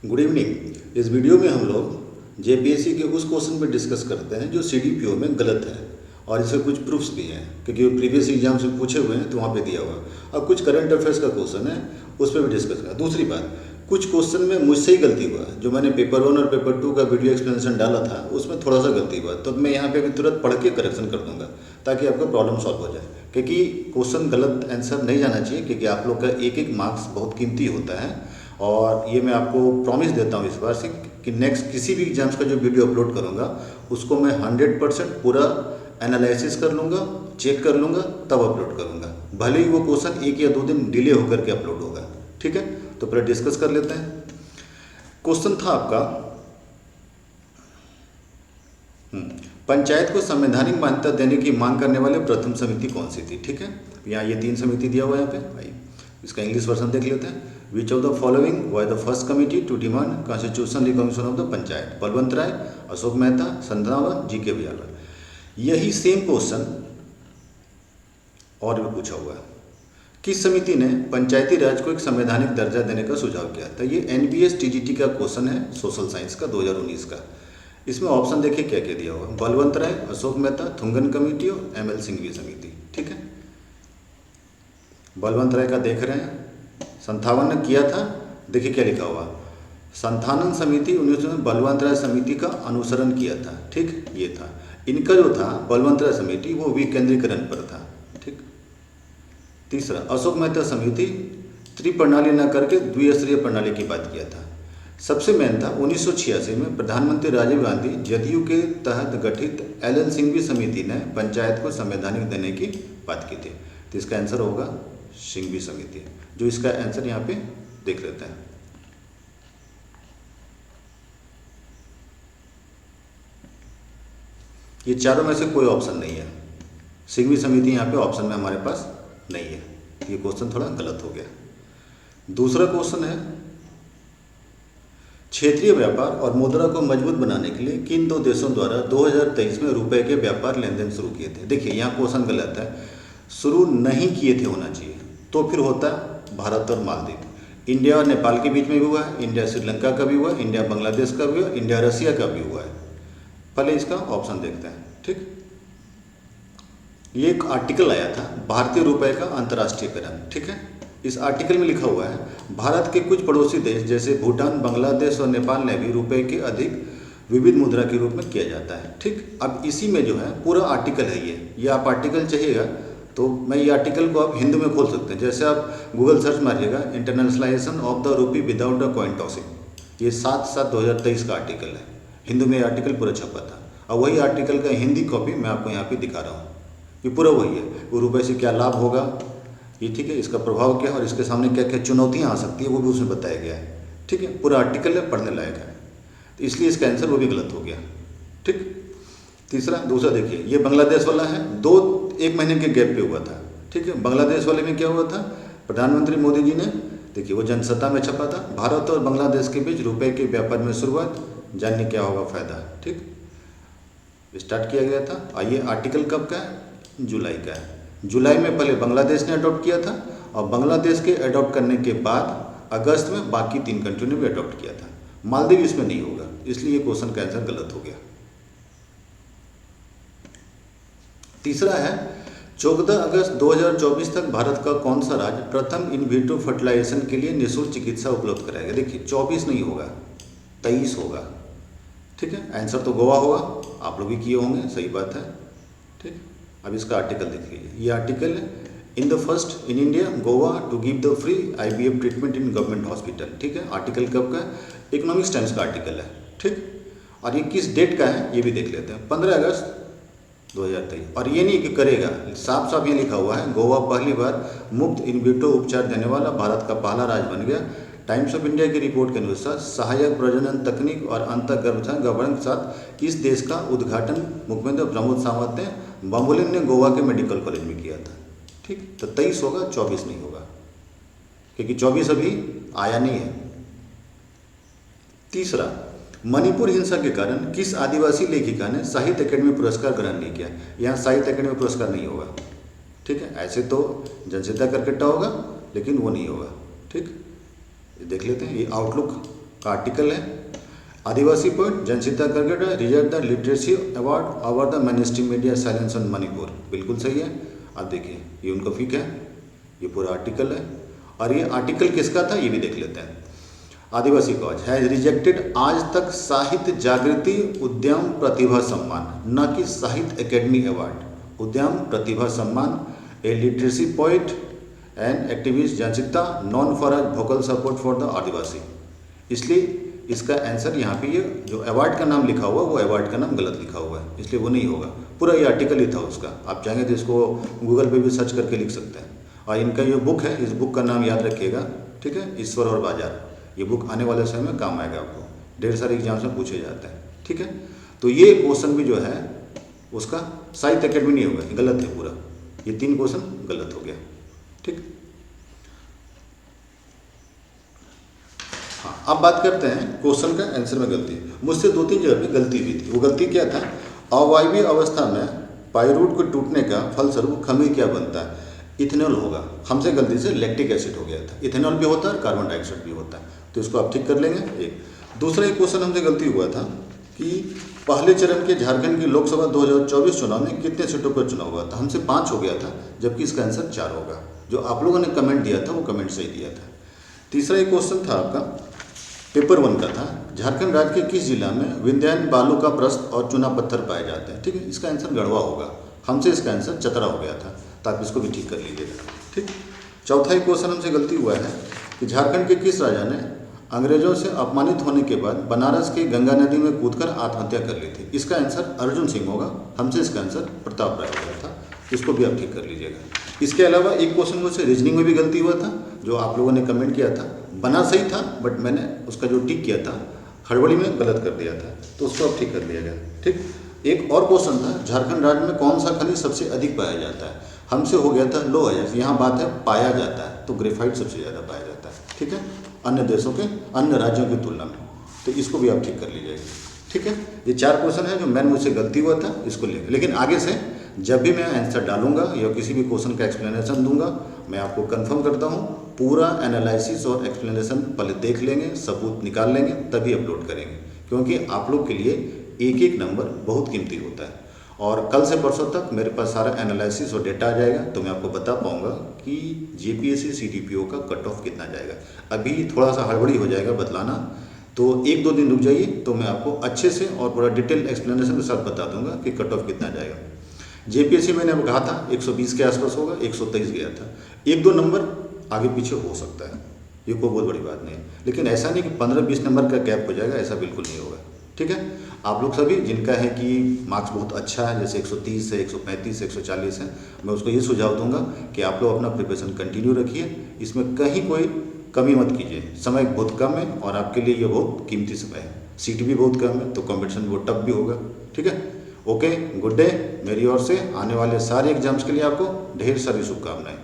Good evening. इस video में हम लोग जेपीएससी के उस क्वेश्चन पे डिस्कस करते हैं जो सीडीपीओ में गलत है और इसके कुछ प्रूफ्स भी हैं, क्योंकि वो प्रीवियस एग्जाम से पूछे हुए हैं तो वहाँ पे दिया हुआ है। और कुछ करंट अफेयर्स का क्वेश्चन है, उस पर भी डिस्कस करें। दूसरी बात, कुछ क्वेश्चन में मुझसे ही गलती हुआ, जो मैंने पेपर 1 और पेपर 2 का वीडियो एक्सप्लेनेशन डाला था उसमें थोड़ा सा गलती हुआ, तो मैं यहाँ पे भी तुरंत पढ़ के करेक्शन कर दूंगा ताकि आपका प्रॉब्लम सॉल्व हो जाए। क्योंकि क्वेश्चन गलत आंसर नहीं जाना चाहिए, क्योंकि आप लोग का एक एक मार्क्स बहुत कीमती होता है। और ये मैं आपको प्रॉमिस देता हूँ इस बार से कि नेक्स्ट किसी भी एग्जाम्स का जो वीडियो अपलोड करूँगा उसको मैं 100% पूरा एनालिसिस कर लूँगा, चेक कर लूँगा, तब अपलोड करूँगा। भले ही वो क्वेश्चन 1 या 2 दिन डिले होकर के अपलोड होगा। ठीक है, तो पहले डिस्कस कर लेते हैं। क्वेश्चन था आपका, पंचायत को संवैधानिक मान्यता देने की मांग करने वाले प्रथम समिति कौन सी थी। ठीक है, यहाँ ये 3 समिति दिया हुआ है। यहाँ पे आइए इसका इंग्लिश वर्जन देख लेते हैं। Which of the following was the first committee to demand constitutional recognition of the panchayat? Balwant Rai, Ashok Mehta, संतनावन, जी के बियालर। यही सेम क्वेश्चन और भी पूछा हुआ है। किस समिति ने पंचायती राज को एक संवैधानिक दर्जा देने का सुझाव किया था? ये एनबीएस टीजीटी का क्वेश्चन है, सोशल साइंस का, 2019 का। इसमें ऑप्शन देखिए क्या क्या दिया हुआ है। बलवंत राय, अशोक मेहता, थुंगन कमेटी और एमएल सिंघवी समिति। ठीक है, बलवंत राय का देख रहे हैं, 57 ने किया था। देखिए क्या लिखा हुआ, संथानन समिति 1900 में बलवंत राय समिति का अनुसरण किया था। ठीक, ये था इनका जो था बलवंत राय समिति, वो विकेंद्रीकरण पर था। ठीक, तीसरा, अशोक मेहता समिति त्रिप्रणाली न करके द्विस्तरीय प्रणाली की बात किया था। सबसे मेन था 1986 में प्रधानमंत्री राजीव गांधी जदयू के तहत गठित एल सिंघवी समिति ने पंचायत को संवैधानिक देने की बात की थी। तो इसका आंसर होगा सिंघवी समिति, जो इसका आंसर यहाँ पे देख लेते हैं। ये चारों में से कोई ऑप्शन नहीं है, सिंघवी समिति यहाँ पे ऑप्शन में हमारे पास नहीं है। ये क्वेश्चन थोड़ा गलत हो गया। दूसरा क्वेश्चन है, क्षेत्रीय व्यापार और मुद्रा को मजबूत बनाने के लिए किन 2 देशों द्वारा 2023 में रुपए के व्यापार लेन देन शुरू किए थे? देखिए यहाँ क्वेश्चन गलत है, शुरू नहीं किए थे होना चाहिए, तो फिर होता भारत और मालदीव। इंडिया और नेपाल के बीच में भी हुआ है, इंडिया श्रीलंका का भी हुआ है, इंडिया बांग्लादेश का भी हुआ, इंडिया रसिया का भी हुआ है। पहले इसका ऑप्शन देखते हैं। ठीक, ये एक आर्टिकल आया था, भारतीय रुपए का अंतर्राष्ट्रीयकरण। ठीक है, इस आर्टिकल में लिखा हुआ है भारत के कुछ पड़ोसी देश जैसे भूटान, बांग्लादेश और नेपाल ने भी रुपए के अधिक विविध मुद्रा के रूप में किया जाता है। ठीक, अब इसी में जो है पूरा आर्टिकल है ये आप आर्टिकल चाहिएगा तो मैं ये आर्टिकल को आप हिंदी में खोल सकते हैं। जैसे आप गूगल सर्च मारिएगा, internationalisation of the rupee without the coin tossing, ये 7/7/2023 का आर्टिकल है। हिंदी में ये आर्टिकल पूरा छपा था, और वही आर्टिकल का हिंदी कॉपी मैं आपको यहाँ पे दिखा रहा हूँ। ये पूरा वही है, वो रुपये से क्या लाभ होगा ये, ठीक है, इसका प्रभाव क्या है और इसके सामने क्या क्या चुनौतियाँ आ सकती है वो भी उसमें बताया गया है। ठीक है, पूरा आर्टिकल है, पढ़ने लायक है, तो इसलिए इसका आंसर वो भी गलत हो गया। ठीक, दूसरा देखिए, ये बांग्लादेश वाला है, 1 महीने के गैप पे हुआ था। ठीक है, बांग्लादेश वाले में क्या हुआ था, प्रधानमंत्री मोदी जी ने, देखिए वो जनसत्ता में छपा था, भारत और बांग्लादेश के बीच रुपए के व्यापार में शुरुआत, जानने क्या होगा फायदा। ठीक, स्टार्ट किया गया था। आइए आर्टिकल कब का है, जुलाई का है। जुलाई में पहले बांग्लादेश ने अडॉप्ट किया था, और बांग्लादेश के अडॉप्ट करने के बाद अगस्त में बाकी 3 कंट्री ने भी अडॉप्ट किया था। मालदीव इसमें नहीं होगा, इसलिए क्वेश्चन का आंसर गलत हो गया। तीसरा है, 14 अगस्त 2024 तक भारत का कौन सा राज्य प्रथम इन विट्रो फर्टिलाइजेशन के लिए निःशुल्क चिकित्सा उपलब्ध कराएगा? देखिए 24 नहीं होगा, 23 होगा। ठीक है, आंसर तो गोवा होगा, आप लोग भी किए होंगे, सही बात है। ठीक, अब इसका आर्टिकल देख लीजिए। ये आर्टिकल है, in the first in India Goa to give the free IVF treatment in government hospital. ठीक है, आर्टिकल कब का है, इकोनॉमिक्स टाइम्स का आर्टिकल है। ठीक, और ये किस डेट का है ये भी देख लेते हैं, 15 अगस्त 2023। और ये नहीं कि करेगा, साफ साफ ये लिखा हुआ है, गोवा पहली बार मुफ्त इन विट्रो उपचार देने वाला भारत का पहला राज्य बन गया। टाइम्स ऑफ इंडिया की रिपोर्ट के अनुसार सहायक प्रजनन तकनीक और अंतर्गर्भधारण गवर्नर के साथ इस देश का उद्घाटन मुख्यमंत्री प्रमोद सावंत ने बम्बोलिम ने गोवा के मेडिकल कॉलेज में किया था। ठीक, तो 23 होगा, 24 नहीं होगा, क्योंकि 24 अभी आया नहीं है। तीसरा, मणिपुर हिंसा के कारण किस आदिवासी लेखिका ने साहित्य अकेडमी पुरस्कार ग्रहण नहीं किया? यहाँ साहित्य अकेडमी पुरस्कार नहीं होगा। ठीक है, ऐसे तो जनसत्ता करकट्टा होगा, लेकिन वो नहीं होगा। ठीक, ये देख लेते हैं, ये आउटलुक आर्टिकल है। Adivasi poet Jacinta Kerketta reject the literacy award award the ministry media silence on Manipur, बिल्कुल सही है। अब देखिए ये उनका फिक है, ये पूरा आर्टिकल है। और ये आर्टिकल किसका था ये भी देख लेते हैं। आदिवासी कॉज हैज रिजेक्टेड आज तक साहित्य जागृति उद्यम प्रतिभा सम्मान, न कि साहित्य academy award. Udyam Pratibha Samman a literacy poet and activist Jacinta known for vocal support for the Adivasi. इसलिए इसका आंसर यहाँ पे ये जो अवार्ड का नाम लिखा हुआ वो अवार्ड का नाम गलत लिखा हुआ है, इसलिए वो नहीं होगा। पूरा ये आर्टिकल ही था उसका, आप चाहेंगे तो इसको गूगल पे भी सर्च करके लिख सकते हैं। और इनका ये बुक है, इस बुक का नाम याद रखिएगा, ठीक है, ईश्वर और बाजार। ये बुक आने वाले समय में काम आएगा आपको, ढेर सारे एग्जाम्स में पूछे जाते हैं, ठीक है। तो ये क्वेश्चन भी जो है उसका साहित्य अकेडमी नहीं होगा, गलत है पूरा, ये 3 क्वेश्चन गलत हो गया, ठीक। हाँ, अब बात करते हैं क्वेश्चन का आंसर में गलती। मुझसे 2-3 जगह पे गलती हुई थी। वो गलती क्या था, अवायवीय अवस्था में पाइरूट को टूटने का फलस्वरूप खमीर क्या बनता है, इथेनॉल होगा। हमसे गलती से लैक्टिक एसिड हो गया था। इथेनॉल भी होता है और कार्बन डाइऑक्साइड भी होता है, तो इसको आप ठीक कर लेंगे। एक दूसरा एक क्वेश्चन हमसे गलती हुआ था कि पहले चरण के झारखंड की लोकसभा 2024 चुनाव में कितने सीटों पर चुनाव हुआ था, हमसे 5 हो गया था, जबकि इसका आंसर 4 होगा। जो आप लोगों ने कमेंट दिया था वो कमेंट सही दिया था। तीसरा एक क्वेश्चन था आपका पेपर 1 का था, झारखंड राज्य के किस जिला में विंध्यान बालू का प्रस्थ और चूना पत्थर पाए जाते हैं, ठीक है। इसका आंसर गढ़वा होगा, हमसे इसका आंसर चतरा हो गया था, तो आप इसको भी ठीक कर लीजिएगा, ठीक। चौथा एक क्वेश्चन हमसे गलती हुआ है कि झारखंड के किस राजा ने अंग्रेजों से अपमानित होने के बाद बनारस की गंगा नदी में कूदकर आत्महत्या कर ली थी। इसका आंसर अर्जुन सिंह होगा, हमसे इसका आंसर प्रताप राय हो गया था, इसको भी आप ठीक कर लीजिएगा। इसके अलावा एक क्वेश्चन मुझसे रीजनिंग में भी गलती हुआ था, जो आप लोगों ने कमेंट किया था, बना सही था बट मैंने उसका जो टिक किया था हड़बड़ी में गलत कर दिया था, तो उसको अब ठीक कर दिया गया, ठीक। एक और क्वेश्चन था, झारखंड राज्य में कौन सा खनिज सबसे अधिक पाया जाता है, हमसे हो गया था लोह अयस्क। यहाँ बात है पाया जाता है, तो ग्रेफाइट सबसे ज़्यादा पाया जाता है, ठीक है, अन्य देशों के अन्य राज्यों की तुलना में, तो इसको भी आप ठीक कर लीजिएगा, ठीक है। ये 4 क्वेश्चन है जो मैंने मुझसे गलती हुआ था, इसको लेकर। लेकिन आगे से जब भी मैं आंसर डालूंगा या किसी भी क्वेश्चन का एक्सप्लेनेशन दूंगा, मैं आपको कंफर्म करता हूँ पूरा एनालिसिस और एक्सप्लेनेशन पहले देख लेंगे, सबूत निकाल लेंगे, तभी अपलोड करेंगे, क्योंकि आप लोग के लिए एक एक नंबर बहुत कीमती होता है। और कल से परसों तक मेरे पास सारा एनालिसिस और डेटा आ जाएगा, तो मैं आपको बता पाऊंगा कि जेपीएससी सीडीपीओ का कट ऑफ कितना जाएगा। अभी थोड़ा सा हड़बड़ी हो जाएगा बदलाना, तो 1-2 दिन रुक जाइए, तो मैं आपको अच्छे से और पूरा डिटेल एक्सप्लेनेशन के साथ बता दूंगा कि कट ऑफ कितना जाएगा। जेपीएससी मैंने अब कहा था 120 के आसपास होगा, 123 गया था, 1-2 नंबर आगे पीछे हो सकता है, ये कोई बहुत बड़ी बात नहीं है। लेकिन ऐसा नहीं कि 15-20 नंबर का गैप हो जाएगा, ऐसा बिल्कुल नहीं होगा, ठीक है। आप लोग सभी जिनका है कि मार्क्स बहुत अच्छा है, जैसे 130 है, 135 है, 140 है, मैं उसको ये सुझाव दूंगा कि आप लोग अपना प्रिपरेशन कंटिन्यू रखिए, इसमें कहीं कोई कमी मत कीजिए। समय बहुत कम है और आपके लिए ये बहुत कीमती समय है, सीट भी बहुत कम है, तो कॉम्पिटिशन बहुत टफ भी होगा, ठीक है। Okay, good day. मेरी ओर से आने वाले सारे एग्जाम्स के लिए आपको ढेर सारी शुभकामनाएं।